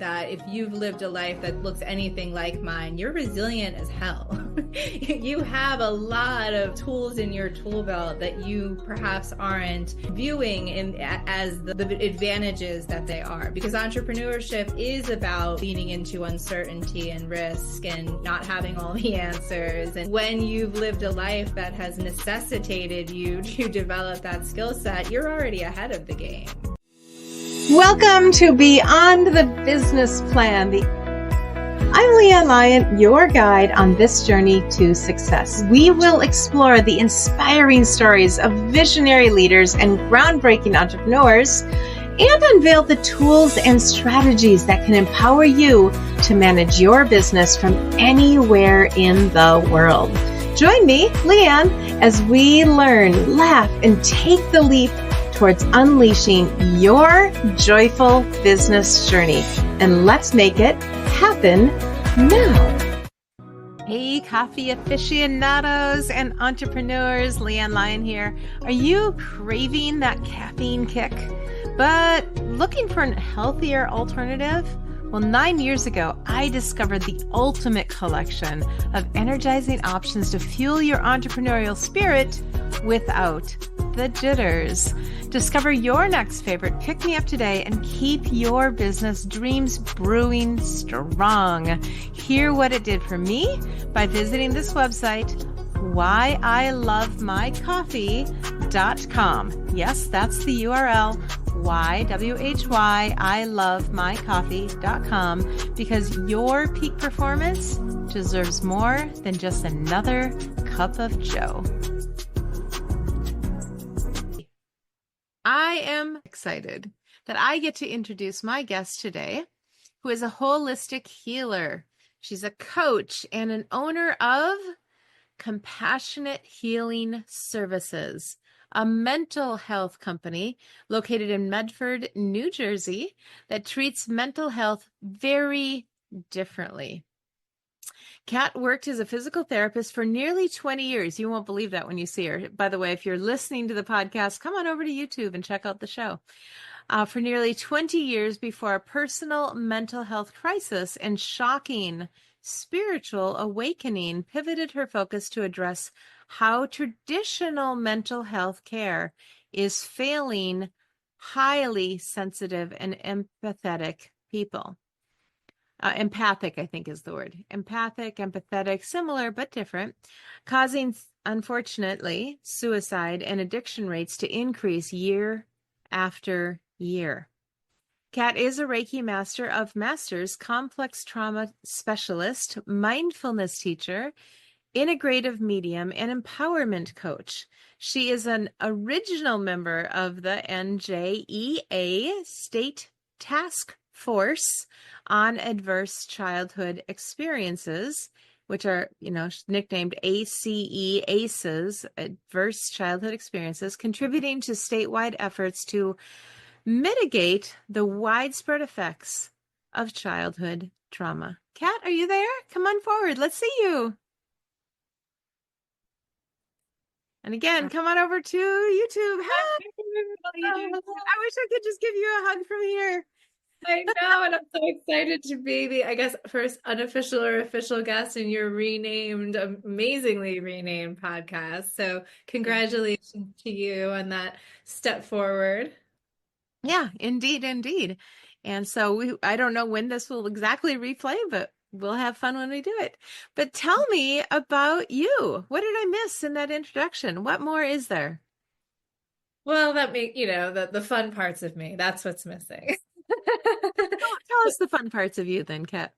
that if you've lived a life that looks anything like mine, you're resilient as hell. You have a lot of tools in your tool belt that you perhaps aren't viewing as the advantages that they are, because entrepreneurship is about leaning into uncertainty and risk and not having all the answers. And when you've lived a life that has necessitated you to develop that skill set, you're already ahead of the game. Welcome to Beyond the Business Plan. I'm LeAnn Lyon, your guide on this journey to success. We will explore the inspiring stories of visionary leaders and groundbreaking entrepreneurs and unveil the tools and strategies that can empower you to manage your business from anywhere in the world. Join me, LeAnn, as we learn, laugh, and take the leap towards unleashing your joyful business journey. And let's make it happen now. Hey, coffee aficionados and entrepreneurs, LeAnn Lyon here. Are you craving that caffeine kick, but looking for a healthier alternative? Well, 9 years ago, I discovered the ultimate collection of energizing options to fuel your entrepreneurial spirit without the jitters. Discover your next favorite pick-me-up today and keep your business dreams brewing strong. Hear what it did for me by visiting this website, whyilovemycoffee.com. Yes, that's the URL, whyilovemycoffee.com, because your peak performance deserves more than just another cup of joe. I am excited that I get to introduce my guest today, who is a holistic healer. She's a coach and an owner of Compassionate Healing Services, a mental health company located in Medford, New Jersey, that treats mental health very differently. Kat worked as a physical therapist for nearly 20 years. You won't believe that when you see her. By the way, if you're listening to the podcast, come on over to YouTube and check out the show. For nearly 20 years before a personal mental health crisis and shocking spiritual awakening pivoted her focus to address how traditional mental health care is failing highly sensitive and empathetic people. Empathic, I think is the word. Empathic, empathetic, similar but different, causing, unfortunately, suicide and addiction rates to increase year after year. Kat is a Reiki Master of Masters, complex trauma specialist, mindfulness teacher, integrative medium, and empowerment coach. She is an original member of the NJEA State Task Force on Adverse Childhood Experiences, which are, nicknamed ACEs, Adverse Childhood Experiences, contributing to statewide efforts to mitigate the widespread effects of childhood trauma. Kat, are you there? Come on forward. Let's see you. And again, come on over to YouTube. Hi. I wish I could just give you a hug from here. I know, and I'm so excited to be the, I guess, first unofficial or official guest in your amazingly renamed podcast. So congratulations to you on that step forward. Yeah, indeed, indeed. And so I don't know when this will exactly replay, but we'll have fun when we do it. But tell me about you. What did I miss in that introduction? What more is there? Well, that the fun parts of me. That's what's missing. Tell us the fun parts of you then, Kat.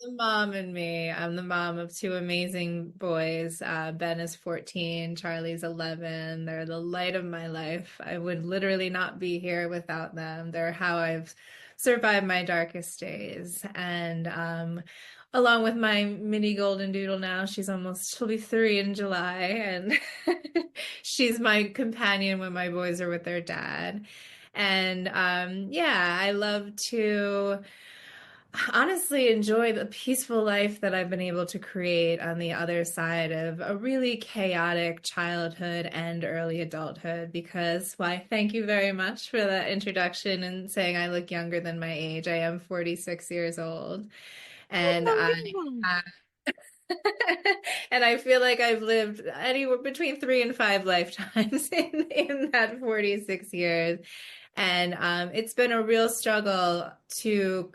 The mom and me. I'm the mom of two amazing boys. Ben is 14, Charlie's 11. They're the light of my life. I would literally not be here without them. They're how I've survived my darkest days. And along with my mini golden doodle now, she'll be 3 in July, and she's my companion when my boys are with their dad. And I love to honestly enjoy the peaceful life that I've been able to create on the other side of a really chaotic childhood and early adulthood. Because, why, thank you very much for that introduction and saying I look younger than my age. I am 46 years old, and Unbelievable. I and I feel like I've lived anywhere between 3 and 5 lifetimes in that 46 years. And it's been a real struggle to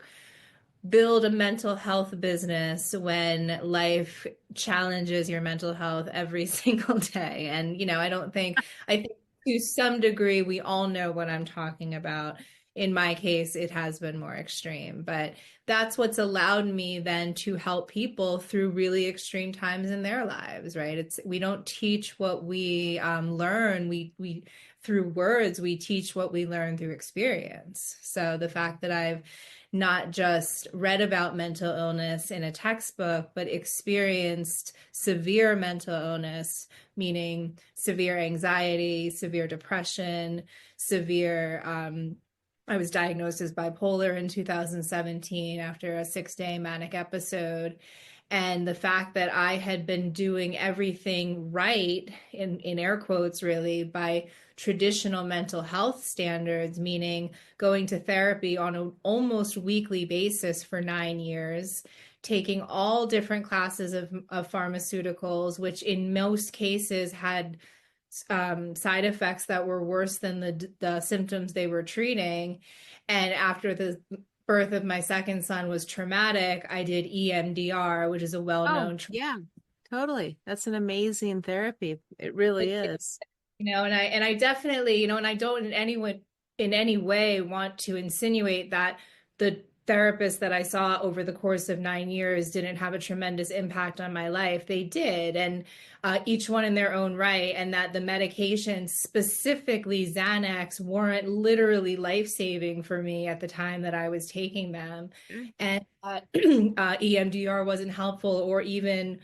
build a mental health business when life challenges your mental health every single day. And, I think to some degree, we all know what I'm talking about. In my case, it has been more extreme, but that's what's allowed me then to help people through really extreme times in their lives, right? We don't teach what we learn. We through words, we teach what we learn through experience. So the fact that I've not just read about mental illness in a textbook, but experienced severe mental illness, meaning severe anxiety, severe depression, severe, I was diagnosed as bipolar in 2017 after a 6-day manic episode. And the fact that I had been doing everything right, in air quotes, really, by traditional mental health standards, meaning going to therapy on an almost weekly basis for 9 years, taking all different classes of pharmaceuticals, which in most cases had side effects that were worse than the symptoms they were treating. And after the birth of my second son was traumatic, I did EMDR, which is a Oh, well-known yeah, totally. That's an amazing therapy. It really is. and I definitely, and I don't in any way want to insinuate that the therapists that I saw over the course of 9 years didn't have a tremendous impact on my life. They did, and each one in their own right, and that the medications, specifically Xanax, weren't literally life-saving for me at the time that I was taking them. Mm. And EMDR wasn't helpful, or even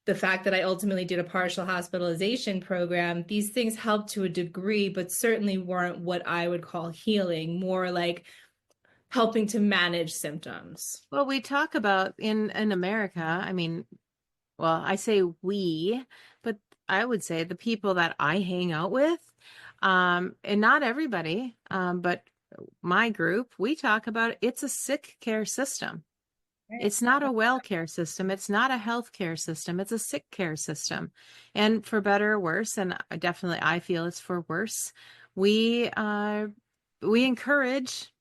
the fact that I ultimately did a partial hospitalization program. These things helped to a degree, but certainly weren't what I would call healing, more like helping to manage symptoms. Well, we talk about in America, I mean, well, I say we, but I would say the people that I hang out with, and not everybody, but my group, we talk about it's a sick care system. Right. It's not a well care system. It's not a health care system. It's a sick care system. And for better or worse, and definitely I feel it's for worse, we encourage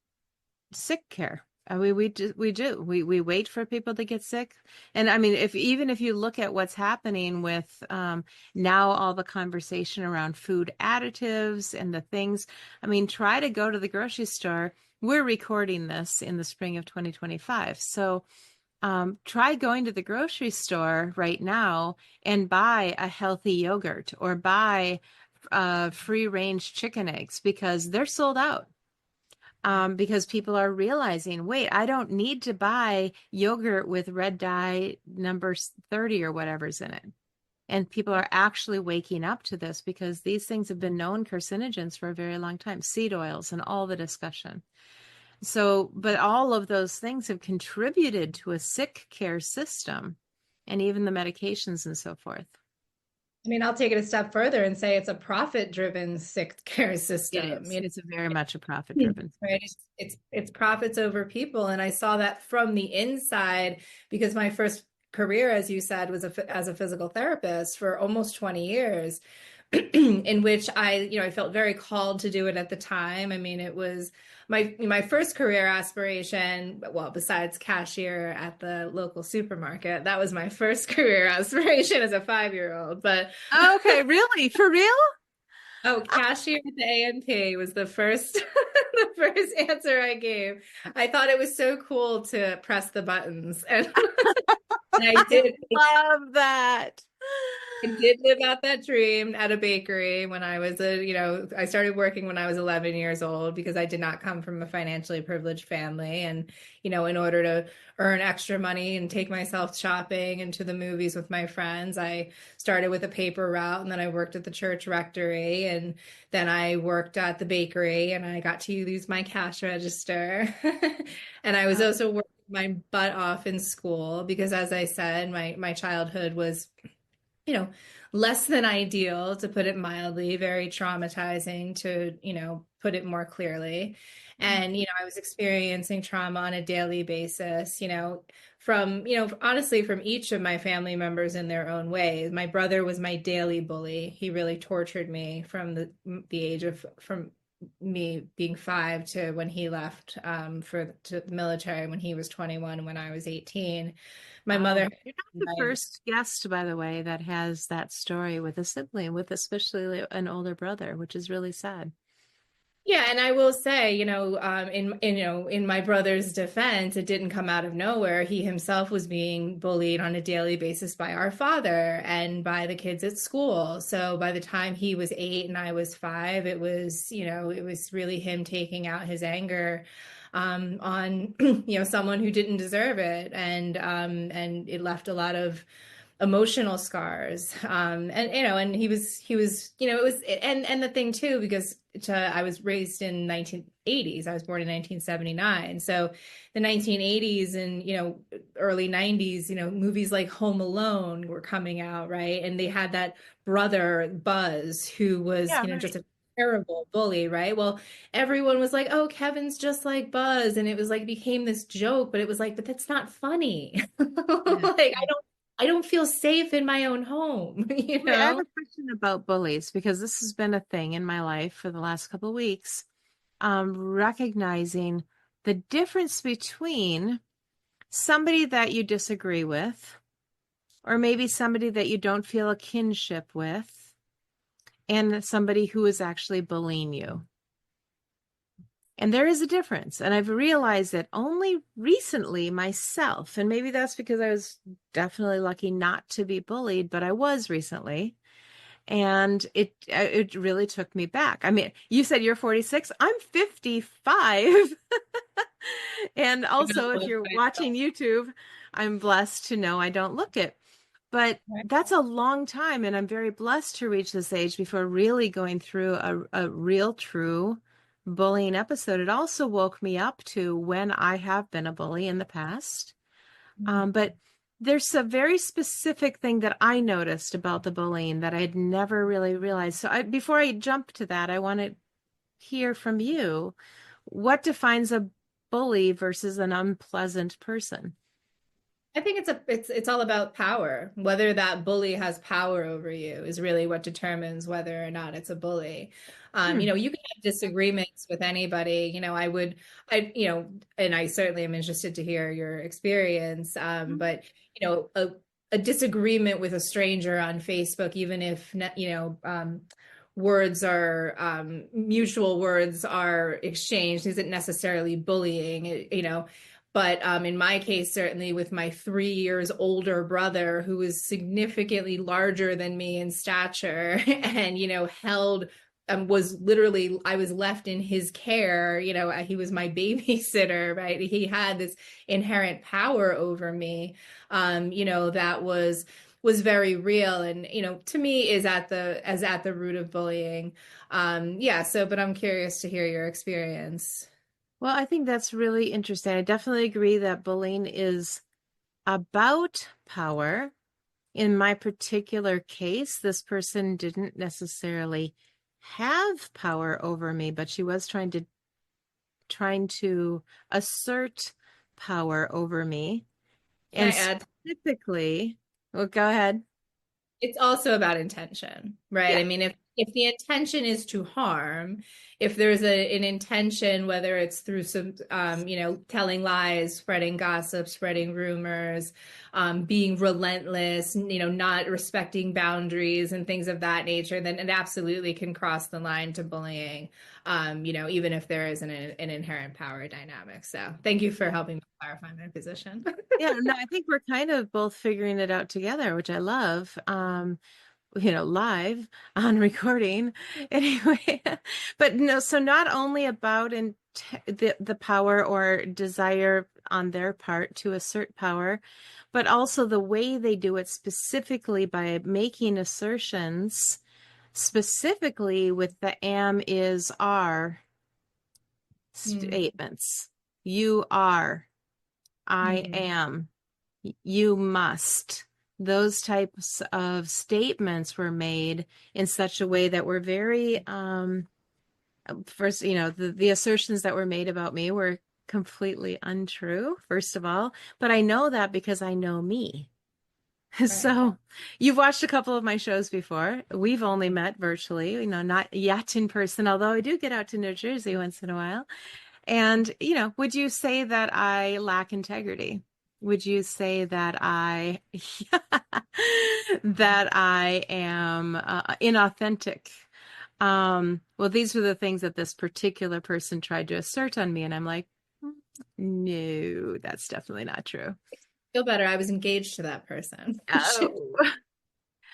sick care. We wait for people to get sick. And I mean, even if you look at what's happening with now all the conversation around food additives and the things, I mean, try to go to the grocery store. We're recording this in the spring of 2025. So try going to the grocery store right now and buy a healthy yogurt or buy free range chicken eggs because they're sold out. Because people are realizing, wait, I don't need to buy yogurt with red dye number 30 or whatever's in it. And people are actually waking up to this because these things have been known carcinogens for a very long time, seed oils and all the discussion. So, but all of those things have contributed to a sick care system and even the medications and so forth. I mean, I'll take it a step further and say it's a profit-driven sick care system. It's very much a profit-driven. Right. It's profits over people. And I saw that from the inside because my first career, as you said, was as a physical therapist for almost 20 years. In which I felt very called to do it at the time. I mean, it was my first career aspiration. Well, besides cashier at the local supermarket, that was my first career aspiration as a 5-year-old. But okay, really, for real? Oh, cashier at the A&P was the first the first answer I gave. I thought it was so cool to press the buttons, and, and I did. Love that. I did live out that dream at a bakery when I was I started working when I was 11 years old because I did not come from a financially privileged family. And, in order to earn extra money and take myself shopping and to the movies with my friends, I started with a paper route, and then I worked at the church rectory, and then I worked at the bakery, and I got to use my cash register. And I was also working my butt off in school because, as I said, my childhood was, you know, less than ideal, to put it mildly, very traumatizing, to, put it more clearly. And, I was experiencing trauma on a daily basis, from, honestly, from each of my family members in their own ways. My brother was my daily bully. He really tortured me from the age of, from me being 5 to when he left to the military when he was 21, when I was 18. My Wow. mother, You're not the first guest, by the way, that has that story with a sibling, with especially an older brother, which is really sad. yeah, and I will say, in my brother's defense, it didn't come out of nowhere. He himself was being bullied on a daily basis by our father and by the kids at school. So by the time he was 8 and I was 5, it was really him taking out his anger on, someone who didn't deserve it, and it left a lot of emotional scars. And he was, it was, and the thing too, because I was raised in 1980s. I was born in 1979. So the 1980s and, early 90s, movies like Home Alone were coming out, right? And they had that brother Buzz who was, Yeah, just right. a terrible bully, right? Well, everyone was like, "Oh, Kevin's just like Buzz," and it was like became this joke, but it was like, but that's not funny. Yeah. Like, I don't feel safe in my own home, you Wait, I have know? a question about bullies because this has been a thing in my life for the last couple of weeks. Recognizing the difference between somebody that you disagree with, or maybe somebody that you don't feel a kinship with, and somebody who is actually bullying you. And there is a difference. And I've realized that only recently myself, and maybe that's because I was definitely lucky not to be bullied, but I was recently. And it really took me back. I mean, you said you're 46. I'm 55. And I know also, if what you're I watching YouTube, I'm blessed to know I don't look it. But felt. that's a long time, and I'm very blessed to reach this age before really going through a real, true bullying episode. It also woke me up to when I have been a bully in the past. But there's a very specific thing that I noticed about the bullying that I had never really realized. So before I jump to that, I want to hear from you. What defines a bully versus an unpleasant person? I think it's all about power. Whether that bully has power over you is really what determines whether or not it's a bully. Hmm. You can have disagreements with anybody. And I certainly am interested to hear your experience. But a disagreement with a stranger on Facebook, even if words are mutual words are exchanged, isn't necessarily bullying. But in my case, certainly with my 3 years older brother, who was significantly larger than me in stature and, held, was literally, I was left in his care. He was my babysitter, right? He had this inherent power over me, that was very real, and to me is at the root of bullying. Yeah, so but I'm curious to hear your experience. Well, I think that's really interesting. I definitely agree that bullying is about power. In my particular case, this person didn't necessarily have power over me, but she was trying to assert power over me. Can And I add? specifically, well, go ahead. It's also about intention, right? Yeah. I mean, if the intention is to harm, if there's an intention, whether it's through some, telling lies, spreading gossip, spreading rumors, being relentless, not respecting boundaries and things of that nature, then it absolutely can cross the line to bullying. Even if there is an inherent power dynamic. So, thank you for helping me clarify my position. Yeah, no, I think we're kind of both figuring it out together, which I love. Live on recording anyway. But no, so not only about the power or desire on their part to assert power, but also the way they do it, specifically by making assertions, specifically with the am, is, are Mm, statements. You are. I Mm. am, you must. Those types of statements were made in such a way that were very, first, the assertions that were made about me were completely untrue, first of all. But I know that because I know me. Right. So you've watched a couple of my shows before. We've only met virtually, not yet in person, although I do get out to New Jersey once in a while. And, would you say that I lack integrity? Would you say that I that I am inauthentic? Well, these were the things that this particular person tried to assert on me, and I'm like, "Mm, no, that's definitely not true." Feel better. I was engaged to that person. Oh.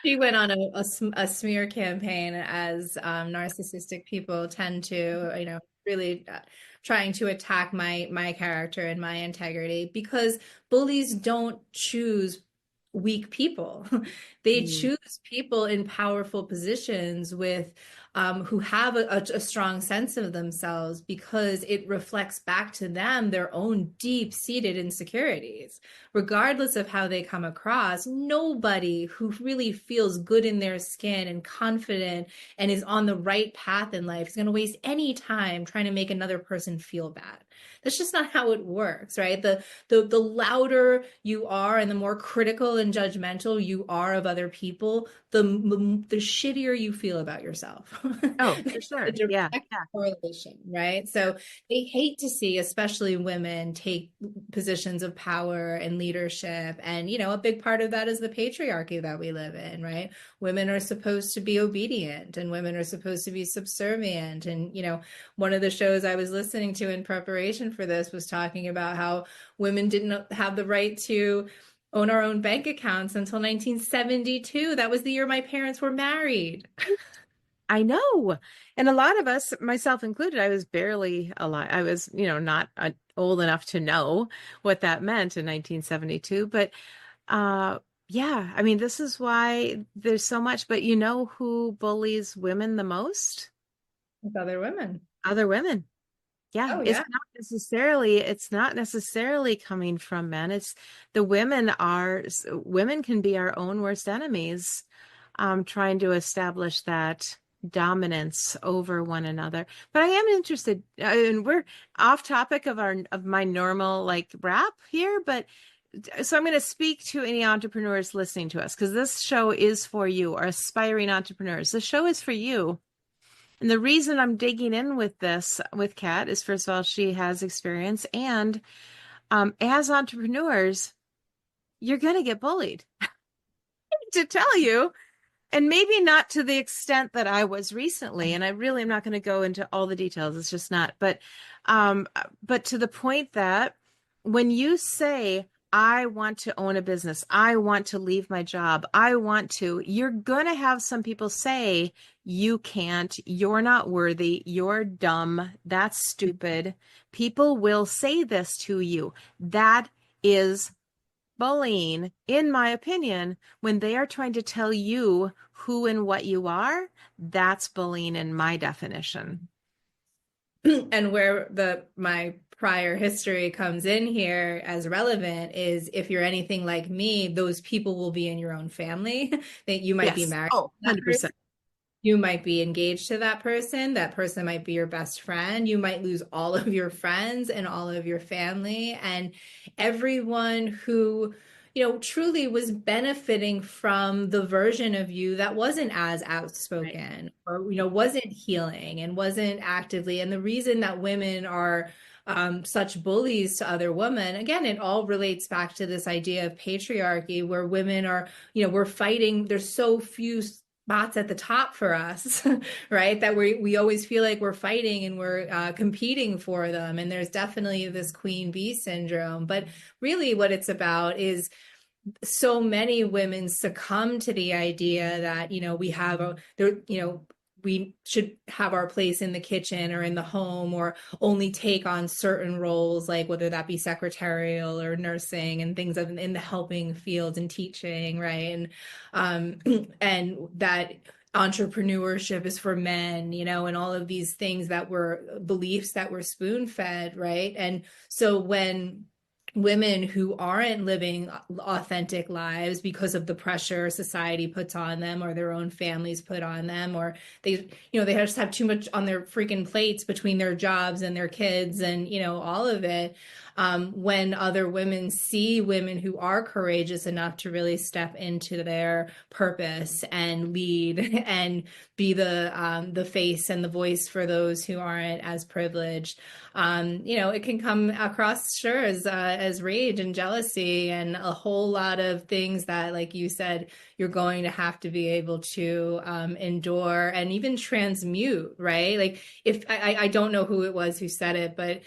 She went on a smear campaign, as narcissistic people tend to, really trying to attack my character and my integrity, because bullies don't choose weak people. They Mm. choose people in powerful positions with who have a strong sense of themselves, because it reflects back to them their own deep-seated insecurities. Regardless of how they come across, nobody who really feels good in their skin and confident and is on the right path in life is going to waste any time trying to make another person feel bad. That's just not how it works, right? The louder you are and the more critical and judgmental you are of other people, the shittier you feel about yourself. Oh, for It's a sure. Yeah. direct Yeah. correlation, right? So they hate to see, especially women, take positions of power and leadership. And, a big part of that is the patriarchy that we live in, right? Women are supposed to be obedient and women are supposed to be subservient. And, one of the shows I was listening to in preparation for this was talking about how women didn't have the right to own our own bank accounts until 1972. That was the year my parents were married. I know. And a lot of us, myself included, I was barely alive. I was, not old enough to know what that meant in 1972. But yeah, I mean, this is why there's so much. But you know who bullies women the most? With other women. Other women. Yeah, Oh, yeah. it's not necessarily coming from men. It's the women can be our own worst enemies, trying to establish that dominance over one another. But I am interested, and we're off topic of my normal like wrap here, but so I'm going to speak to any entrepreneurs listening to us, because this show is for you, or aspiring entrepreneurs. The show is for you. And the reason I'm digging in with this with Kat is, first of all, she has experience. And as entrepreneurs, you're going to get bullied. To tell you, and maybe not to the extent that I was recently. And I really am not going to go into all the details. It's just not. But to the point that when you say, I want to own a business, I want to leave my job, you're going to have some people say, you can't, you're not worthy, you're dumb, that's stupid. People will say this to you. That is bullying, in my opinion. When they are trying to tell you who and what you are, that's bullying in my definition. And where my prior history comes in here as relevant is, if you're anything like me, those people will be in your own family. That you might be Yes. married Oh, to that person. 100%. You might be engaged to that person. That person might be your best friend. You might lose all of your friends and all of your family, and everyone who, truly was benefiting from the version of you that wasn't as Right. outspoken, or, wasn't healing and wasn't actively. And the reason that women are such bullies to other women, again, it all relates back to this idea of patriarchy, where women are, we're fighting. There's so few spots at the top for us, right? That we always feel like we're fighting and we're competing for them. And there's definitely this queen bee syndrome. But really what it's about is, so many women succumb to the idea that, we should have our place in the kitchen or in the home, or only take on certain roles, like whether that be secretarial or nursing and things in the helping fields and teaching, right? And that entrepreneurship is for men, and all of these things that were beliefs that were spoon fed, right? And so when women who aren't living authentic lives because of the pressure society puts on them or their own families put on them, or they, they just have too much on their freaking plates between their jobs and their kids and, all of it. When other women see women who are courageous enough to really step into their purpose and lead and be the face and the voice for those who aren't as privileged, it can come across, sure, as rage and jealousy and a whole lot of things that, like you said, you're going to have to be able to endure and even transmute, right? Like, if I don't know who it was who said it, but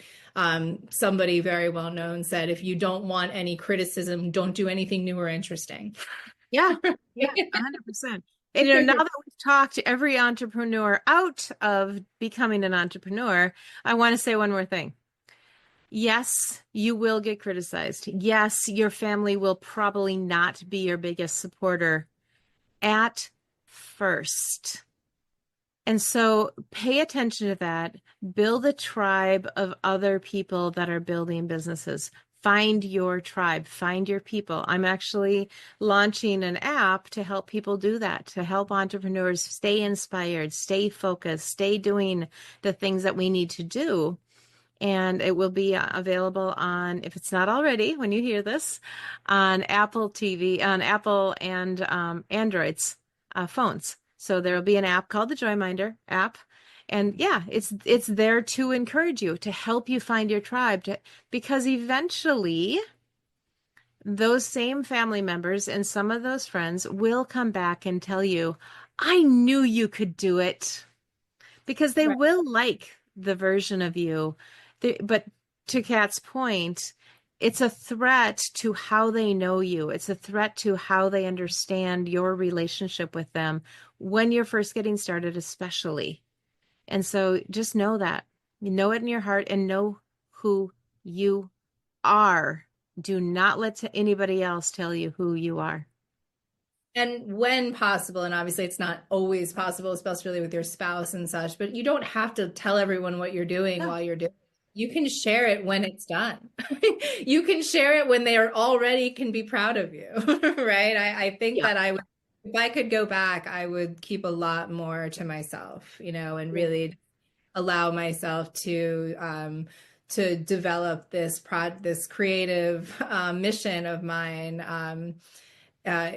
somebody very well known said, if you don't want any criticism, don't do anything new or interesting. Yeah, yeah, 100%. And now that we've talked every entrepreneur out of becoming an entrepreneur, I want to say one more thing. Yes, you will get criticized. Yes, your family will probably not be your biggest supporter at first. And so pay attention to that. Build a tribe of other people that are building businesses. Find your tribe, find your people. I'm actually launching an app to help people do that, to help entrepreneurs stay inspired, stay focused, stay doing the things that we need to do. And it will be available on, if it's not already, when you hear this, on Apple TV, on Apple and Android's phones. So there will be an app called the Joyminder app. And yeah, it's there to encourage you, to help you find your tribe, because eventually those same family members and some of those friends will come back and tell you, I knew you could do it, because they Right. will like the version of you. But to Kat's point, it's a threat to how they know you. It's a threat to how they understand your relationship with them when you're first getting started, especially. And so just know that. You know it in your heart and know who you are. Do not let anybody else tell you who you are. And when possible, and obviously it's not always possible, especially with your spouse and such, but you don't have to tell everyone what you're doing No. while you're doing it. You can share it when it's done. You can share it when they are already can be proud of you, right? I think Yeah. that I would, if I could go back, I would keep a lot more to myself, and Yeah. really allow myself to develop this creative mission of mine, uh,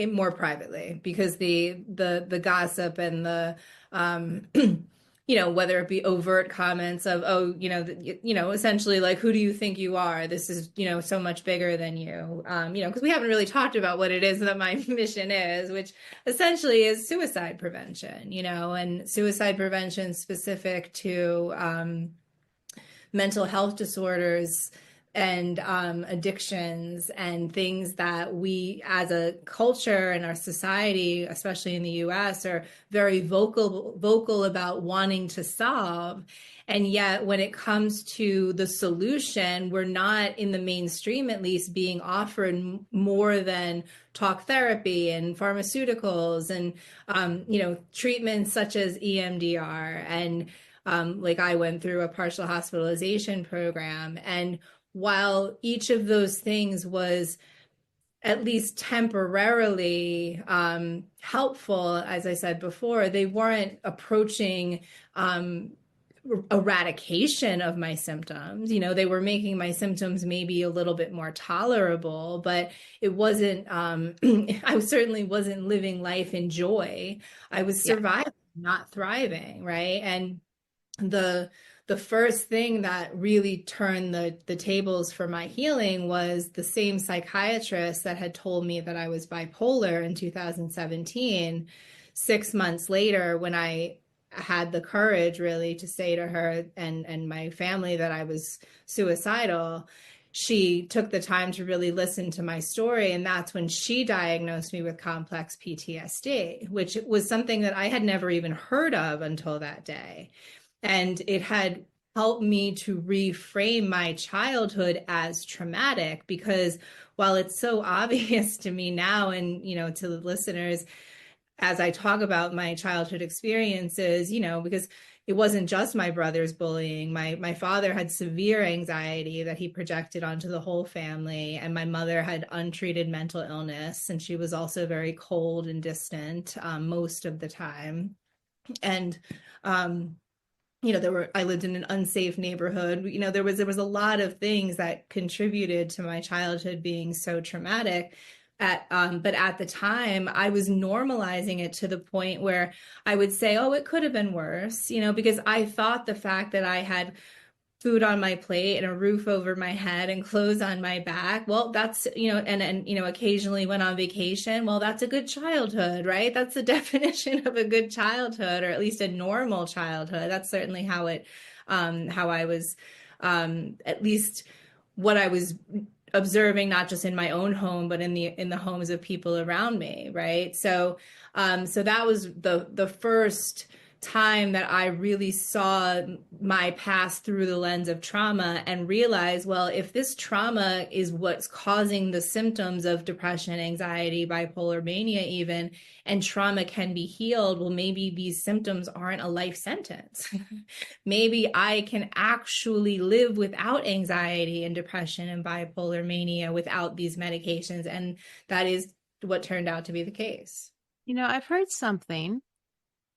more privately, because the gossip and the whether it be overt comments of, oh, essentially like, who do you think you are, this is so much bigger than you, because we haven't really talked about what it is that my mission is, which essentially is suicide prevention, and suicide prevention specific to mental health disorders and addictions and things that we as a culture and our society, especially in the US, are very vocal about wanting to solve. And yet when it comes to the solution, we're not, in the mainstream at least, being offered more than talk therapy and pharmaceuticals and treatments such as EMDR. And like, I went through a partial hospitalization program. And while each of those things was at least temporarily helpful, as I said before, they weren't approaching eradication of my symptoms. They were making my symptoms maybe a little bit more tolerable, but it wasn't, I certainly wasn't living life in joy. I was Yeah. surviving, not thriving, right? And the the first thing that really turned the tables for my healing was the same psychiatrist that had told me that I was bipolar in 2017. 6 months later, when I had the courage really to say to her and my family that I was suicidal, she took the time to really listen to my story. And that's when she diagnosed me with complex PTSD, which was something that I had never even heard of until that day. And it had helped me to reframe my childhood as traumatic, because while it's so obvious to me now and, to the listeners, as I talk about my childhood experiences, because it wasn't just my brother's bullying. My father had severe anxiety that he projected onto the whole family, and my mother had untreated mental illness, and she was also very cold and distant most of the time. And I lived in an unsafe neighborhood. There was a lot of things that contributed to my childhood being so traumatic. But at the time, I was normalizing it to the point where I would say, "Oh, it could have been worse," because I thought the fact that I had food on my plate and a roof over my head and clothes on my back, well, that's, and occasionally went on vacation, well, that's a good childhood, right? That's the definition of a good childhood, or at least a normal childhood. That's certainly how I was, at least what I was observing, not just in my own home, but in the homes of people around me, right? So that was the first time that I really saw my past through the lens of trauma, and realized, well, if this trauma is what's causing the symptoms of depression, anxiety, bipolar mania even, and trauma can be healed, well, maybe these symptoms aren't a life sentence. Maybe I can actually live without anxiety and depression and bipolar mania without these medications. And that is what turned out to be the case. I've heard something.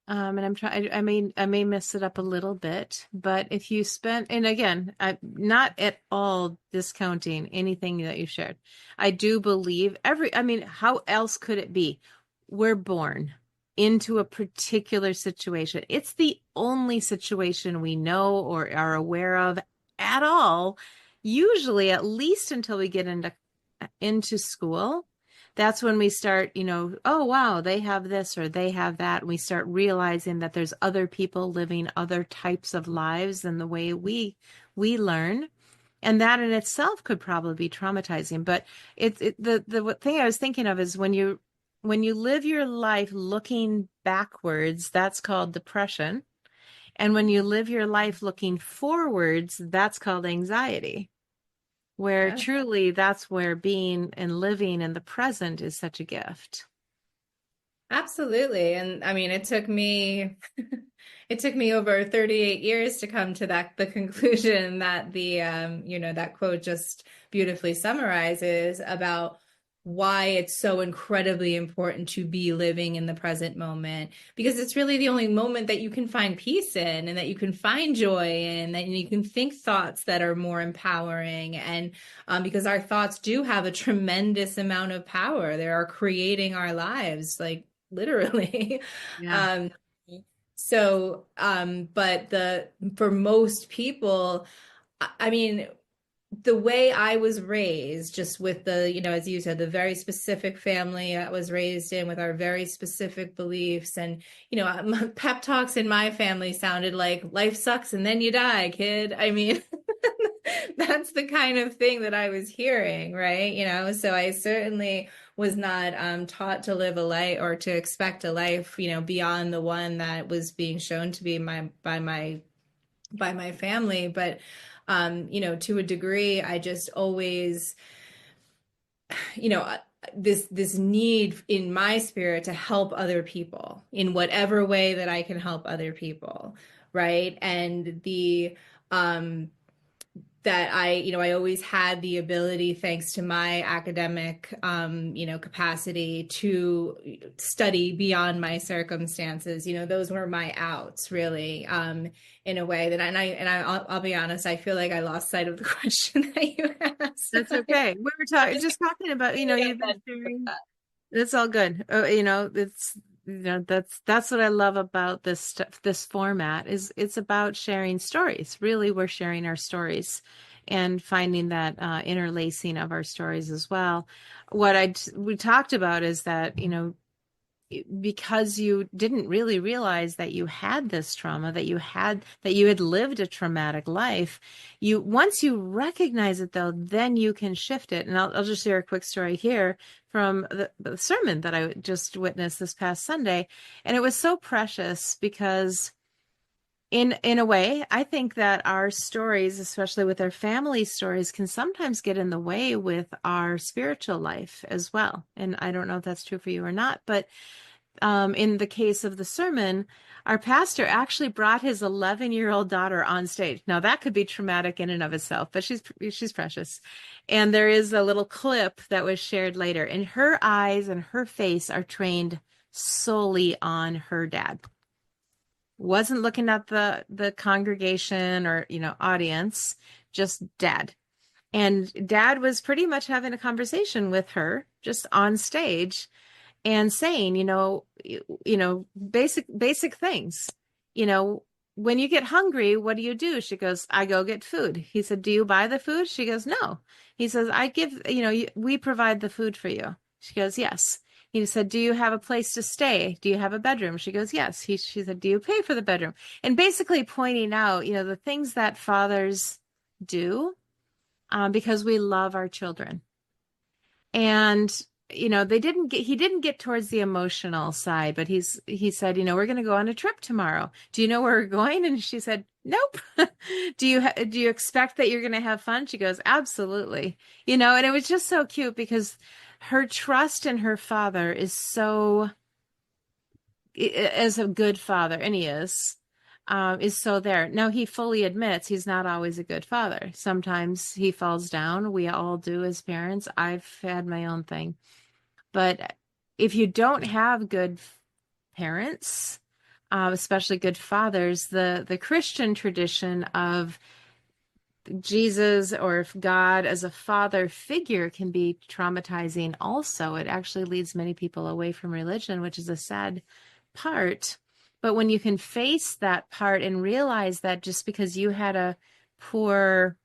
And I'm trying, I may mess it up a little bit, but if you spend, and again, I'm not at all discounting anything that you shared. I do believe how else could it be? We're born into a particular situation. It's the only situation we know or are aware of at all, usually at least until we get into school. That's when we start, oh, wow, they have this or they have that. And we start realizing that there's other people living other types of lives than the way we learn. And that in itself could probably be traumatizing. But the thing I was thinking of is when you live your life looking backwards, that's called depression. And when you live your life looking forwards, that's called anxiety. Where Yeah. truly that's where being and living in the present is such a gift. Absolutely. And I mean, it took me over 38 years to come to the conclusion that that quote just beautifully summarizes about why it's so incredibly important to be living in the present moment, because it's really the only moment that you can find peace in, and that you can find joy in, that you can think thoughts that are more empowering. And because our thoughts do have a tremendous amount of power. They are creating our lives, like literally. Yeah. um but for most people, I mean, the way I was raised, just with as you said, the very specific family I was raised in, with our very specific beliefs, and, pep talks in my family sounded like life sucks and then you die, kid. I mean, that's the kind of thing that I was hearing, right? So I certainly was not taught to live a life, or to expect a life, beyond the one that was being shown to be by my family. But to a degree, I just always, this need in my spirit to help other people in whatever way that I can help other people, right? And that I always had the ability, thanks to my academic, capacity, to study beyond my circumstances. Those were my outs, really, in a way that, I'll be honest, I feel like I lost sight of the question that you asked. That's okay. We were talking about, you've been sharing. That's all good. That's what I love about this format is it's about sharing stories. Really, we're sharing our stories and finding that interlacing of our stories as well. What we talked about is that, because you didn't really realize that you had this trauma, that you had lived a traumatic life, once you recognize it, though, then you can shift it. And I'll just share a quick story here from the sermon that I just witnessed this past Sunday. And it was so precious because in a way, I think that our stories, especially with our family stories, can sometimes get in the way with our spiritual life as well. And I don't know if that's true for you or not, but in the case of the sermon, our pastor actually brought his 11-year-old daughter on stage. Now that could be traumatic in and of itself, but she's precious. And there is a little clip that was shared later, and her eyes and her face are trained solely on her dad. Wasn't looking at the congregation or, audience, just dad. And dad was pretty much having a conversation with her just on stage and saying, basic things. When you get hungry, what do? She goes, I go get food. He said, do you buy the food? She goes, no. He says, I give, we provide the food for you. She goes, yes. He said, do you have a place to stay? Do you have a bedroom? She goes, yes. She said, do you pay for the bedroom? And basically pointing out, the things that fathers do, because we love our children. And he didn't get towards the emotional side, but he said, we're going to go on a trip tomorrow. Do you know where we're going? And she said, nope. Do you expect that you're going to have fun? She goes, absolutely. And it was just so cute because her trust in her father is so, as a good father, and he is so there. Now, he fully admits he's not always a good father. Sometimes he falls down. We all do as parents. I've had my own thing. But if you don't have good parents, especially good fathers, the Christian tradition of Jesus or God as a father figure can be traumatizing also. It actually leads many people away from religion, which is a sad part. But when you can face that part and realize that just because you had a poor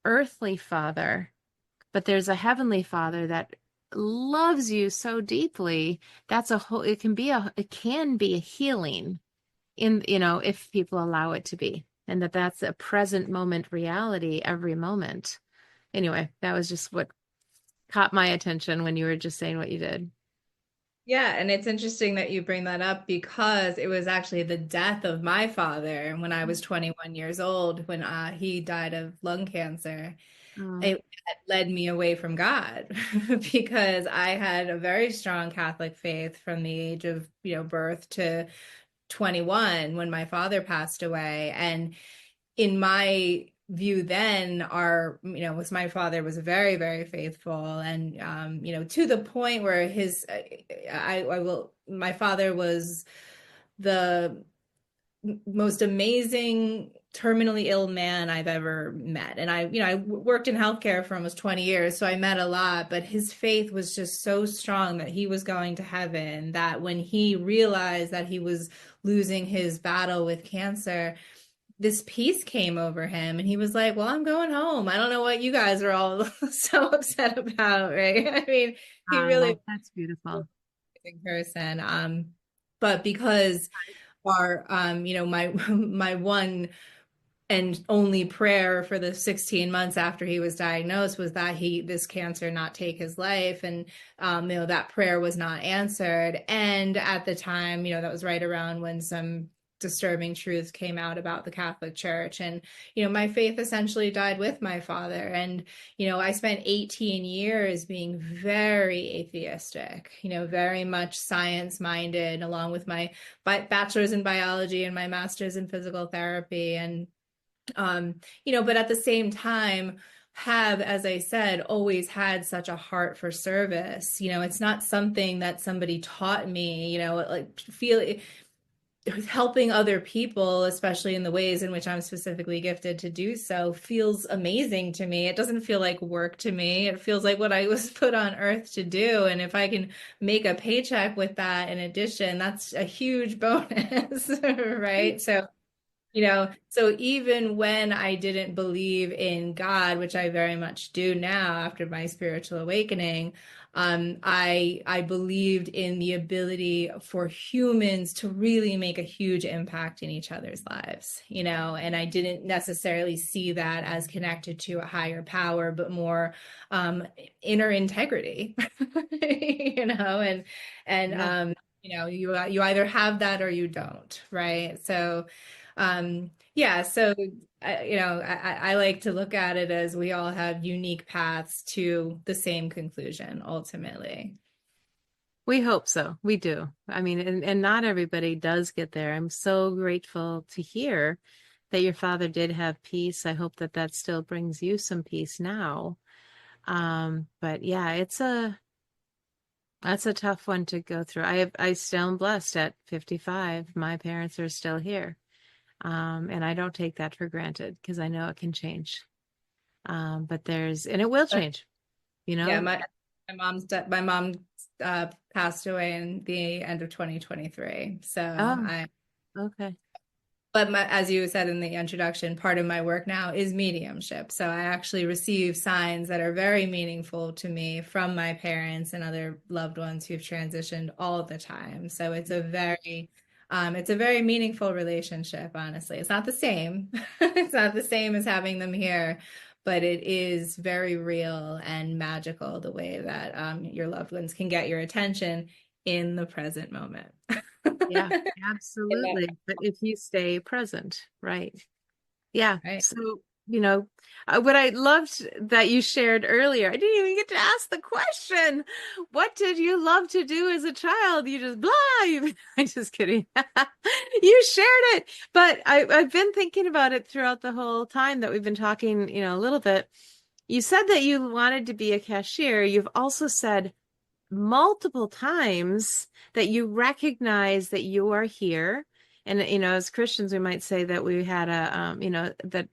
earthly father, but there's a heavenly father that loves you so deeply, it can be a healing if people allow it to be, and that's a present moment reality every moment. Anyway, that was just what caught my attention when you were just saying what you did. Yeah, and it's interesting that you bring that up because it was actually the death of my father when I was 21 years old, when he died of lung cancer. Oh. It led me away from God because I had a very strong Catholic faith from the age of, birth to 21 when my father passed away. And in my view then was my father was very, very faithful, and to the point where my father was the most amazing terminally ill man I've ever met. And I worked in healthcare for almost 20 years, so I met a lot, but his faith was just so strong that he was going to heaven, that when he realized that he was losing his battle with cancer, this peace came over him, and he was like, well, I'm going home. I don't know what you guys are all so upset about, right? I mean, he really That's beautiful. in person. But because our my one and only prayer for the 16 months after he was diagnosed was that this cancer not take his life. And that prayer was not answered. And at the time, that was right around when some disturbing truths came out about the Catholic Church. And, my faith essentially died with my father. And, I spent 18 years being very atheistic, very much science minded, along with my bachelor's in biology and my master's in physical therapy. And, but at the same time, as I said, always had such a heart for service. It's not something that somebody taught me, helping other people, especially in the ways in which I'm specifically gifted to do so, feels amazing to me. It doesn't feel like work to me. It feels like what I was put on earth to do. And if I can make a paycheck with that in addition, that's a huge bonus, right? So even when I didn't believe in God, which I very much do now after my spiritual awakening, I believed in the ability for humans to really make a huge impact in each other's lives, and I didn't necessarily see that as connected to a higher power, but more inner integrity, and Yeah. you either have that or you don't, right? So yeah, so I like to look at it as we all have unique paths to the same conclusion ultimately. We hope so. We do. I mean, and not everybody does get there. I'm so grateful to hear that your father did have peace. I hope that that still brings you some peace now. But yeah, that's a tough one to go through. I still am blessed at 55. My parents are still here. And I don't take that for granted because I know it can change. But and it will But change, yeah, my mom passed away in the end of 2023. So Oh, okay. but as you said in the introduction, part of my work now is mediumship. So I actually receive signs that are very meaningful to me from my parents and other loved ones who've transitioned all the time. So it's a very meaningful relationship, honestly. It's not the same. It's not the same as having them here, but it is very real and magical the way that your loved ones can get your attention in the present moment. Yeah, absolutely. But if you stay present, right? Yeah. Right. So, what I loved that you shared earlier, I didn't even get to ask the question. What did you love to do as a child? You just blah. I'm just kidding. You shared it, but I've been thinking about it throughout the whole time that we've been talking, a little bit. You said that you wanted to be a cashier. You've also said multiple times that you recognize that you are here. And, as Christians, we might say that we had that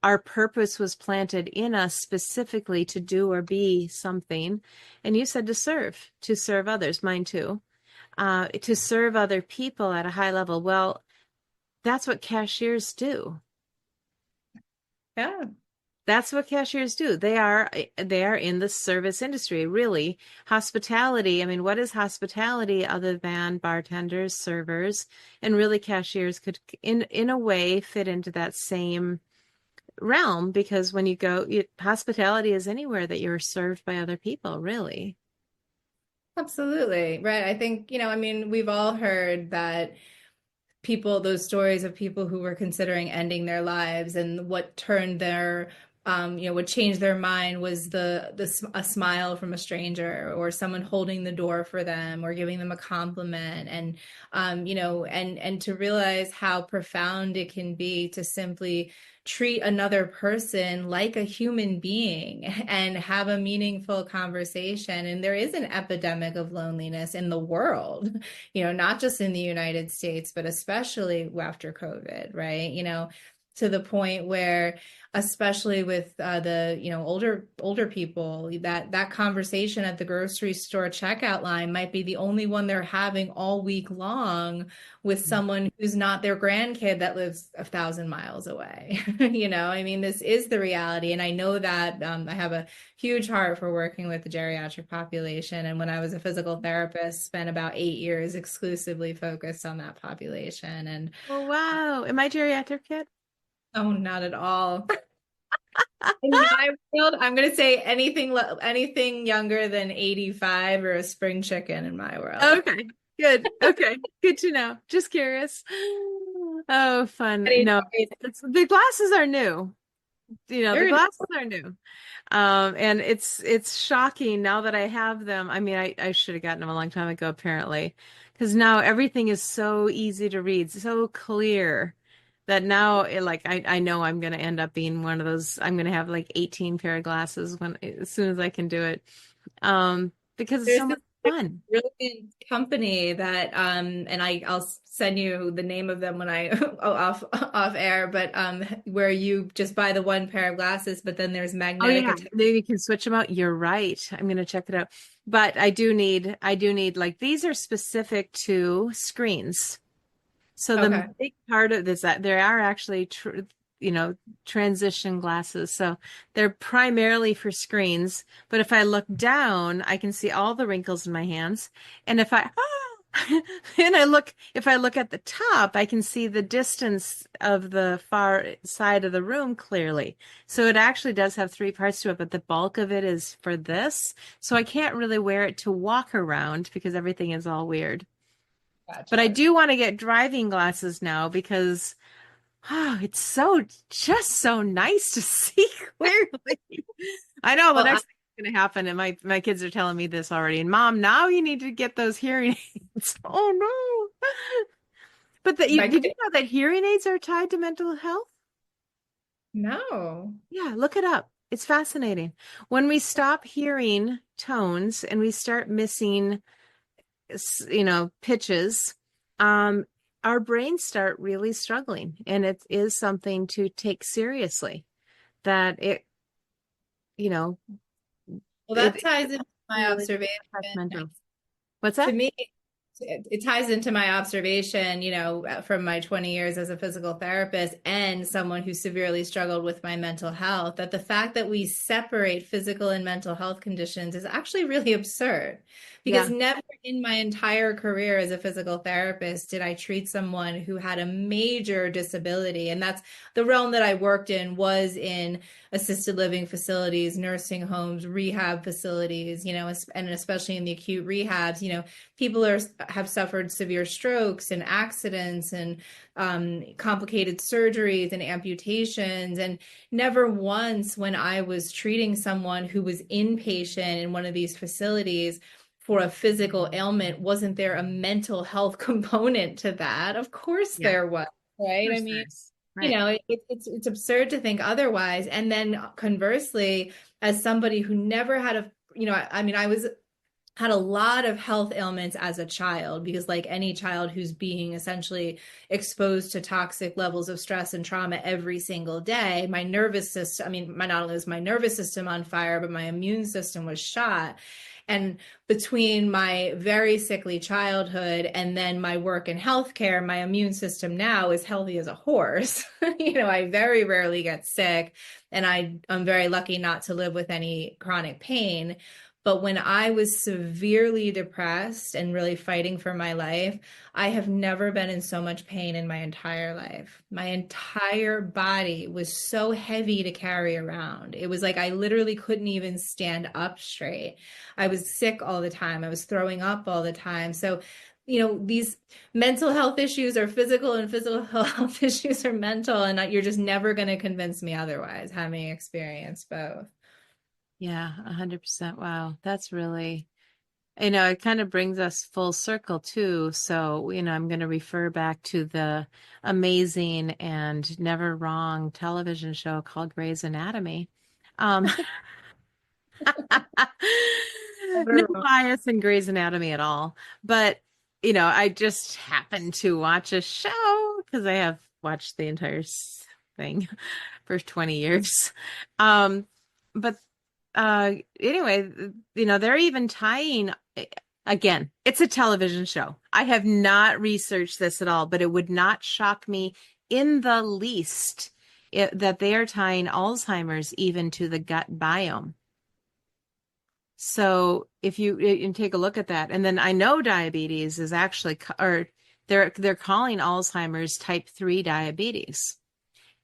our purpose was planted in us specifically to do or be something. And you said to serve others, mine too, to serve other people at a high level. Well, that's what cashiers do. Yeah. That's what cashiers do. They are in the service industry, really. Hospitality, I mean, what is hospitality other than bartenders, servers, and really cashiers could in a way fit into that same realm because when you go, hospitality is anywhere that you're served by other people, really. Absolutely. Right. I think, I mean, we've all heard that those stories of people who were considering ending their lives and what turned what changed their mind was a smile from a stranger or someone holding the door for them or giving them a compliment and to realize how profound it can be to simply treat another person like a human being and have a meaningful conversation. And there is an epidemic of loneliness in the world, not just in the United States, but especially after COVID, right? To the point where, especially with the older people, that conversation at the grocery store checkout line might be the only one they're having all week long with someone who's not their grandkid that lives 1,000 miles away. I mean, this is the reality, and I know that I have a huge heart for working with the geriatric population, and when I was a physical therapist, spent about 8 years exclusively focused on that population. And Oh, wow. Am I geriatric yet? oh, not at all. In my world, I'm going to say anything younger than 85 or a spring chicken in my world. Okay, good. Okay, good to know. Just curious. Oh, fun. No, Anyways, the glasses are new. The they're glasses are new. And it's shocking now that I have them. I mean, I should have gotten them a long time ago, apparently, because now everything is so easy to read, so clear that now, like, I know I'm going to end up being one of those. I'm going to have like 18 pair of glasses as soon as I can do it. Because it's there's so this much fun. brilliant company that and I'll send you the name of them when I off air, but where you just buy the one pair of glasses, but then there's Oh magnetic yeah, then you can switch them out. You're right. I'm gonna check it out. But I do need like these are specific to screens. So the Okay. big part of this that there are actually transition glasses. So they're primarily for screens, but if I look down, I can see all the wrinkles in my hands. And if I look at the top, I can see the distance of the far side of the room clearly. So it actually does have three parts to it, but the bulk of it is for this. So I can't really wear it to walk around because everything is all weird. But I Gotcha. do want to get driving glasses now because it's just so nice to see clearly. I know the Well, next. going to happen. And my kids are telling me this already. And Mom, now you need to get those hearing aids. Oh no. But My did you kid, know that hearing aids are tied to mental health? no. Yeah, look it up. It's fascinating. When we stop hearing tones and we start missing, pitches, um, our brains start really struggling. And it is something to take seriously that you know, Well, that it ties into my really observation. affect mental. What's To that? me, it ties into my observation, from my 20 years as a physical therapist and someone who severely struggled with my mental health, that the fact that we separate physical and mental health conditions is actually really absurd. Because Yeah. never in my entire career as a physical therapist did I treat someone who had a major disability. And that's the realm that I worked in, was in assisted living facilities, nursing homes, rehab facilities, and especially in the acute rehabs, people have suffered severe strokes and accidents and complicated surgeries and amputations. And never once, when I was treating someone who was inpatient in one of these facilities for a physical ailment, wasn't there a mental health component to that? Of course Yeah. Of there was, right? I course mean, there is. Right. it's absurd to think otherwise. And then conversely, as somebody who never had I was had a lot of health ailments as a child, because like any child who's being essentially exposed to toxic levels of stress and trauma every single day, my nervous system, not only was my nervous system on fire, but my immune system was shot. And between my very sickly childhood and then my work in healthcare, my immune system now is healthy as a horse. I very rarely get sick, and I'm very lucky not to live with any chronic pain. But when I was severely depressed and really fighting for my life, I have never been in so much pain in my entire life. My entire body was so heavy to carry around. It was like I literally couldn't even stand up straight. I was sick all the time. I was throwing up all the time. So, these mental health issues are physical, and physical health issues are mental. And you're just never going to convince me otherwise, having experienced both. Yeah, 100%. Wow. That's really, it kind of brings us full circle too. So, I'm going to refer back to the amazing and never wrong television show called Grey's Anatomy. Um, no Never wrong. bias in Grey's Anatomy at all. But, I just happened to watch a show because I have watched the entire thing for 20 years. But anyway, they're even tying, again, it's a television show. I have not researched this at all, but it would not shock me in the least that they are tying Alzheimer's even to the gut biome. So if you take a look at that, and then I know diabetes is actually, or they're calling Alzheimer's type 3 diabetes.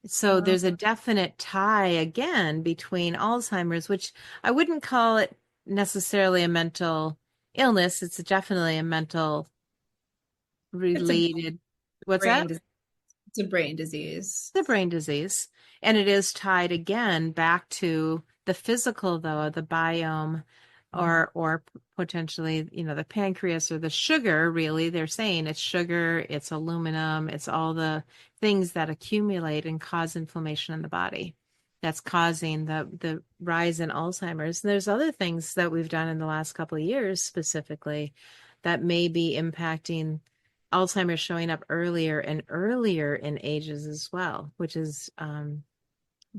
So there's a definite tie again between Alzheimer's, which I wouldn't call it necessarily a mental illness. It's definitely a mental It's a related, what's brain that? disease. It's a brain disease. The brain disease. And it is tied again back to the physical, though, the biome, or potentially, the pancreas or the sugar. Really, they're saying it's sugar, it's aluminum, it's all the things that accumulate and cause inflammation in the body that's causing the rise in Alzheimer's. And there's other things that we've done in the last couple of years specifically that may be impacting Alzheimer's, showing up earlier and earlier in ages as well, which is,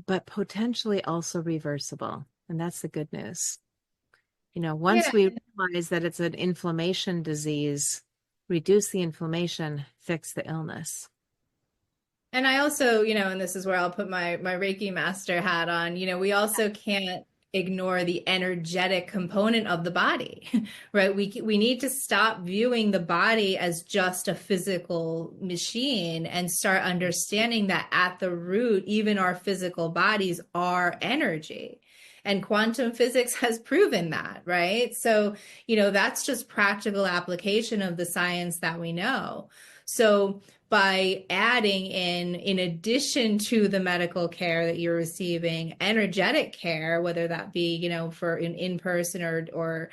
but potentially also reversible. And that's the good news. Once Yeah. we realize that it's an inflammation disease, reduce the inflammation, fix the illness. And I also, and this is where I'll put my Reiki master hat on, we also can't ignore the energetic component of the body, right? We need to stop viewing the body as just a physical machine and start understanding that at the root, even our physical bodies are energy. And quantum physics has proven that, right? So, that's just practical application of the science that we know. So, by adding in addition to the medical care that you're receiving, energetic care, whether that be, for in-person or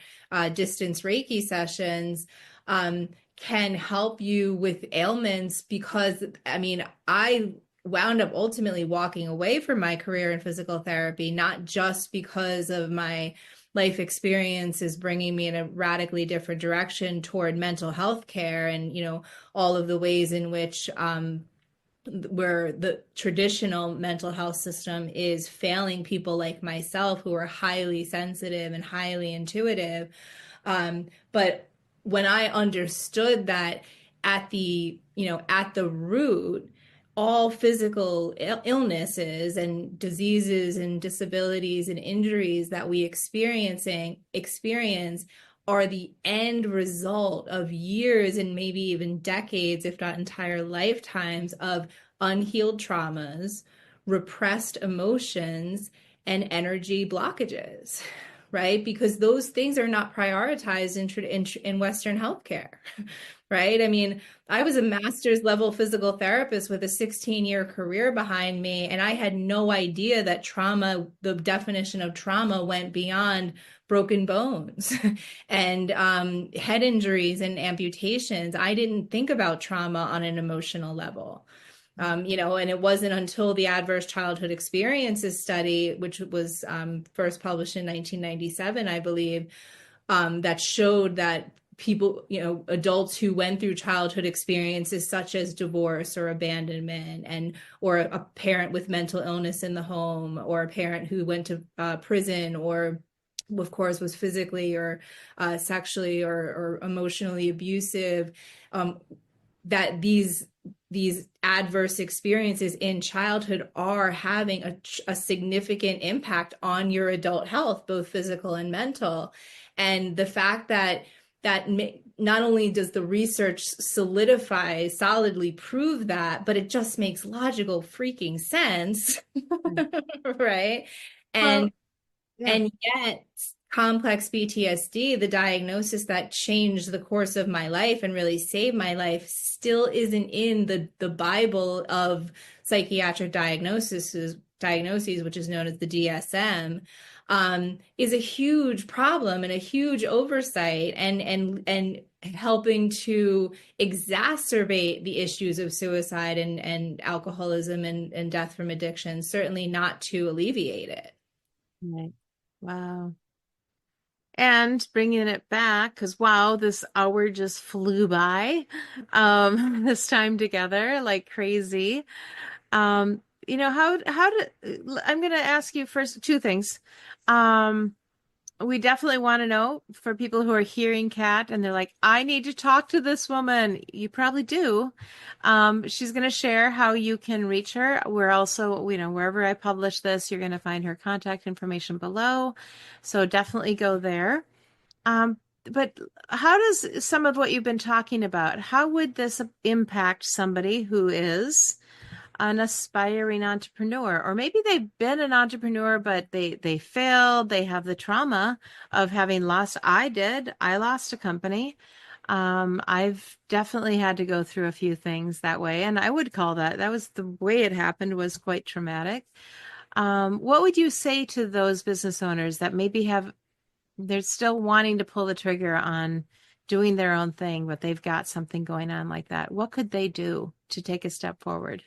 distance Reiki sessions, can help you with ailments. Because I mean, I wound up ultimately walking away from my career in physical therapy, not just because of my life experiences bringing me in a radically different direction toward mental health care, and all of the ways in which where the traditional mental health system is failing people like myself, who are highly sensitive and highly intuitive. But when I understood that at the root, all physical illnesses and diseases and disabilities and injuries that we experience are the end result of years and maybe even decades, if not entire lifetimes, of unhealed traumas, repressed emotions, and energy blockages, right? Because those things are not prioritized in Western healthcare, right? I mean, I was a master's level physical therapist with a 16-year career behind me, and I had no idea that trauma, the definition of trauma, went beyond broken bones and head injuries and amputations. I didn't think about trauma on an emotional level. And it wasn't until the Adverse Childhood Experiences study, which was first published in 1997, I believe, that showed that people, adults who went through childhood experiences such as divorce or abandonment, or a parent with mental illness in the home, or a parent who went to prison, or of course was physically or sexually or emotionally abusive, that these adverse experiences in childhood are having a significant impact on your adult health, both physical and mental. And the fact that not only does the research solidly prove that, but it just makes logical freaking sense, right? And Well, yeah. and yet, complex PTSD, the diagnosis that changed the course of my life and really saved my life, still isn't in the Bible of psychiatric diagnoses, which is known as the DSM, is a huge problem and a huge oversight, and helping to exacerbate the issues of suicide and alcoholism and death from addiction, certainly not to alleviate it. Right. Wow. And bringing it back, because wow, this hour just flew by, this time together like crazy. I'm going to ask you first two things. We definitely want to know, for people who are hearing Kat and they're like, I need to talk to this woman. You probably do. She's going to share how you can reach her. We're also, wherever I publish this, you're going to find her contact information below. So definitely go there. But how does some of what you've been talking about, how would this impact somebody who is an aspiring entrepreneur, or maybe they've been an entrepreneur, but they failed. They have the trauma of having lost. I lost a company. I've definitely had to go through a few things that way. And I would call that was the way it happened, was quite traumatic. What would you say to those business owners that maybe they're still wanting to pull the trigger on doing their own thing, but they've got something going on like that? What could they do to take a step forward?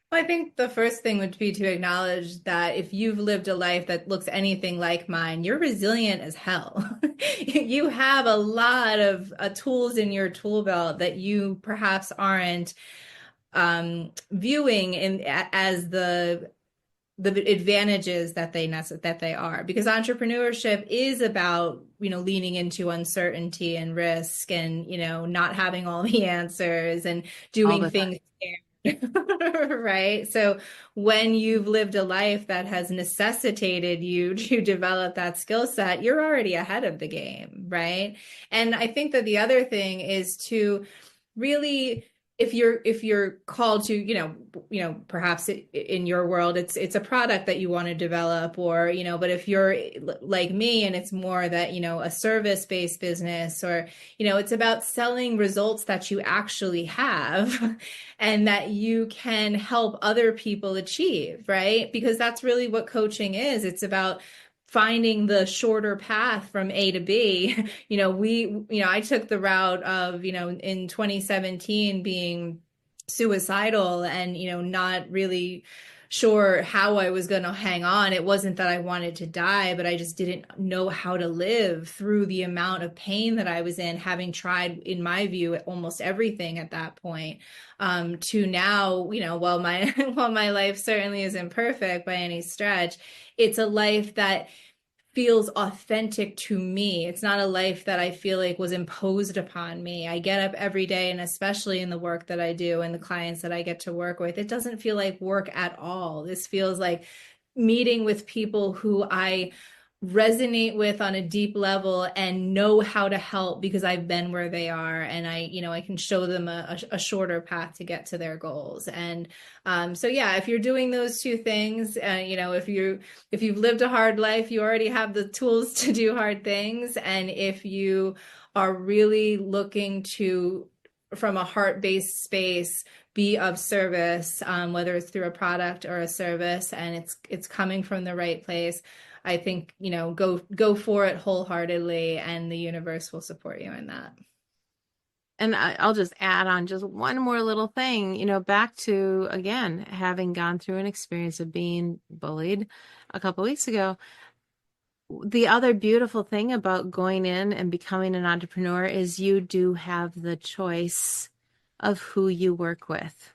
Well, I think the first thing would be to acknowledge that if you've lived a life that looks anything like mine, you're resilient as hell. You have a lot of tools in your tool belt that you perhaps aren't viewing as the advantages that they are, because entrepreneurship is about leaning into uncertainty and risk, and not having all the answers and doing things right. So when you've lived a life that has necessitated you to develop that skill set, you're already ahead of the game, right? And I think that the other thing is to really if you're called to, perhaps in your world, it's a product that you want to develop, or, but if you're like me and it's more that, a service-based business, or, it's about selling results that you actually have and that you can help other people achieve, right? Because that's really what coaching is. It's about finding the shorter path from A to B. I took the route of, in 2017 being suicidal and, not really sure how I was going to hang on. It wasn't that I wanted to die, but I just didn't know how to live through the amount of pain that I was in, having tried, in my view, almost everything at that point. To now, while my while my life certainly isn't perfect by any stretch, it's a life that feels authentic to me. It's not a life that I feel like was imposed upon me. I get up every day, and especially in the work that I do and the clients that I get to work with, it doesn't feel like work at all. This feels like meeting with people who I resonate with on a deep level and know how to help because I've been where they are, and I can show them a shorter path to get to their goals. And so yeah, if you're doing those two things, if you've lived a hard life, you already have the tools to do hard things. And if you are really looking to, from a heart-based space, be of service, whether it's through a product or a service, and it's coming from the right place, I think, go for it wholeheartedly, and the universe will support you in that. And I'll just add on just one more little thing, back to, again, having gone through an experience of being bullied a couple of weeks ago. The other beautiful thing about going in and becoming an entrepreneur is you do have the choice of who you work with.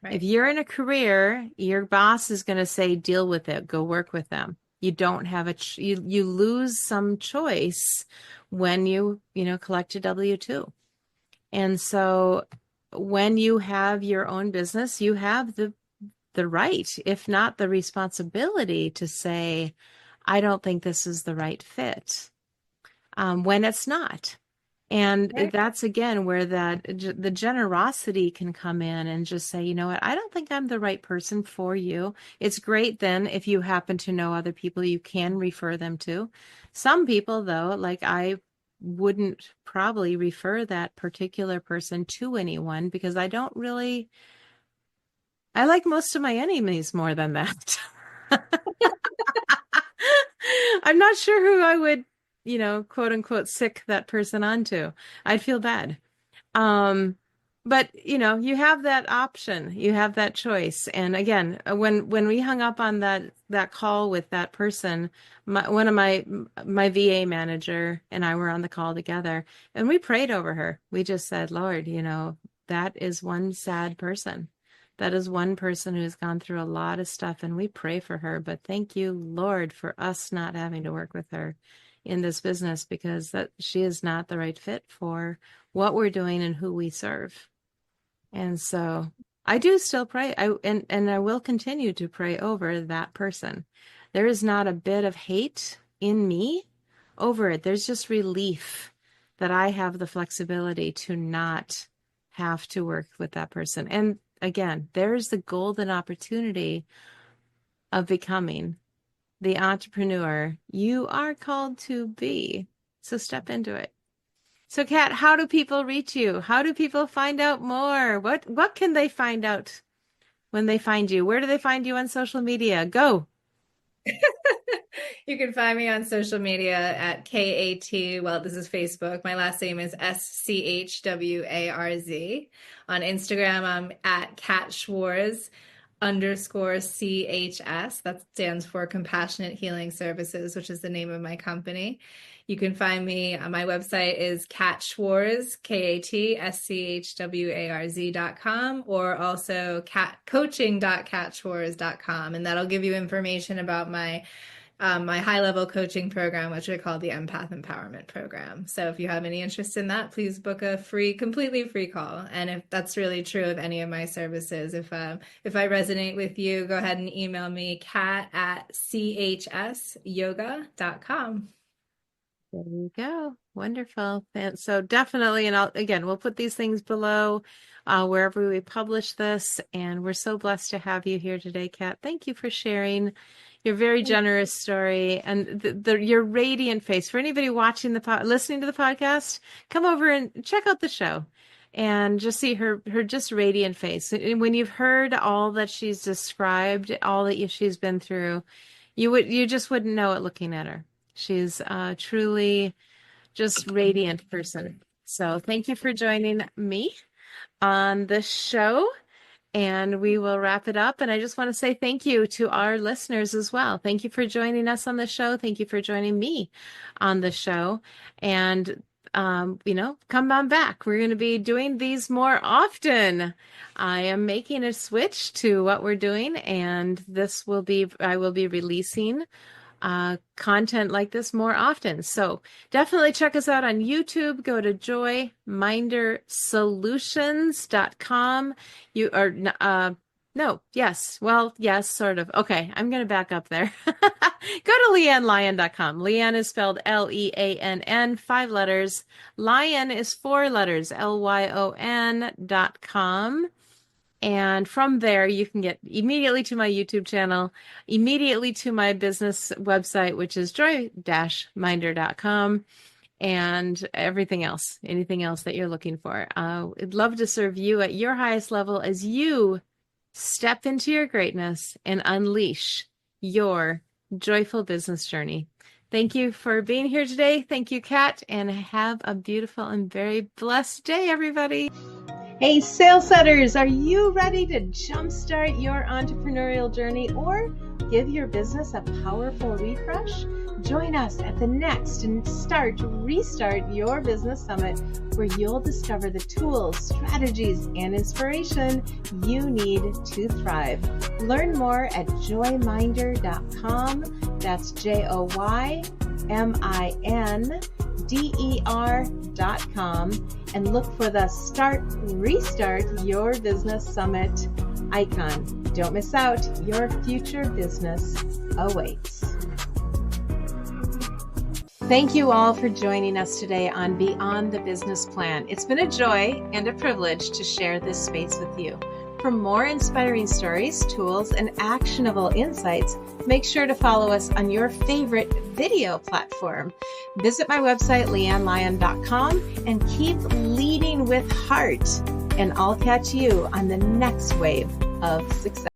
Right. If you're in a career, your boss is going to say, deal with it, go work with them. You don't have you lose some choice when you collect a W-2. And so when you have your own business, you have the right, if not the responsibility, to say, I don't think this is the right fit, when it's not. And right. That's, again, where the generosity can come in and just say, you know what, I don't think I'm the right person for you. It's great then if you happen to know other people you can refer them to. Some people, though, like I wouldn't probably refer that particular person to anyone because I like most of my enemies more than that. I'm not sure who I would, quote unquote, sick that person onto. I'd feel bad. But you have that option, you have that choice. And again, when we hung up on that call with that person, one of my VA manager and I were on the call together, and we prayed over her. We just said, Lord, that is one sad person. That is one person who's gone through a lot of stuff, and we pray for her. But thank you, Lord, for us not having to work with her in this business, because she is not the right fit for what we're doing and who we serve. And so I do still pray. And I will continue to pray over that person. There is not a bit of hate in me over it. There's just relief that I have the flexibility to not have to work with that person. And again, there's the golden opportunity of becoming the entrepreneur you are called to be. So step into it. So, Kat, how do people reach you? How do people find out more? What can they find out when they find you? Where do they find you on social media? Go. You can find me on social media at KAT. Well, this is Facebook. My last name is SCHWARZ. On Instagram, I'm at Kat Schwarz _CHS. That stands for Compassionate Healing Services, which is the name of my company. You can find me on my website is Kat Schwarz, KATSCHWARZ.com, or also coaching.katschwarz.com. And that'll give you information about my high-level coaching program, which I call the Empath Empowerment Program. So if you have any interest in that, please book a completely free call. And if that's really true of any of my services, if I resonate with you, go ahead and email me, kat@chsyoga.com. There you go. Wonderful. And so definitely, and we'll put these things below wherever we publish this. And we're so blessed to have you here today, Kat. Thank you for sharing your very generous story and your radiant face. For anybody watching listening to the podcast, come over and check out the show and just see her just radiant face. And when you've heard all that she's described, all that she's been through, you just wouldn't know it looking at her. She's truly just radiant person. So thank you for joining me on the show. And we will wrap it up. And I just want to say thank you to our listeners as well. Thank you for joining us on the show. Thank you for joining me on the show. And, come on back. We're going to be doing these more often. I am making a switch to what we're doing. And I will be releasing content like this more often. So definitely check us out on YouTube. Go to joymindersolutions.com. Yes, sort of. Okay, I'm going to back up there. Go to LeAnnLyon.com. LeAnn is spelled Leann, 5 letters. Lyon is 4 letters, LYON.com. And from there, you can get immediately to my YouTube channel, immediately to my business website, which is joy-minder.com, and everything else, anything else that you're looking for. I'd love to serve you at your highest level as you step into your greatness and unleash your joyful business journey. Thank you for being here today. Thank you, Kat, and have a beautiful and very blessed day, everybody. Hey, sales setters, are you ready to jumpstart your entrepreneurial journey or give your business a powerful refresh? Join us at the next and Restart Your Business Summit, where you'll discover the tools, strategies, and inspiration you need to thrive. Learn more at joyminder.com. That's JOYMINDER.com, and look for the Restart Your Business Summit icon. Don't miss out. Your future business awaits. Thank you all for joining us today on Beyond the Business Plan. It's been a joy and a privilege to share this space with you. For more inspiring stories, tools, and actionable insights, make sure to follow us on your favorite video platform. Visit my website, LeAnnLyon.com, and keep leading with heart. And I'll catch you on the next wave of success.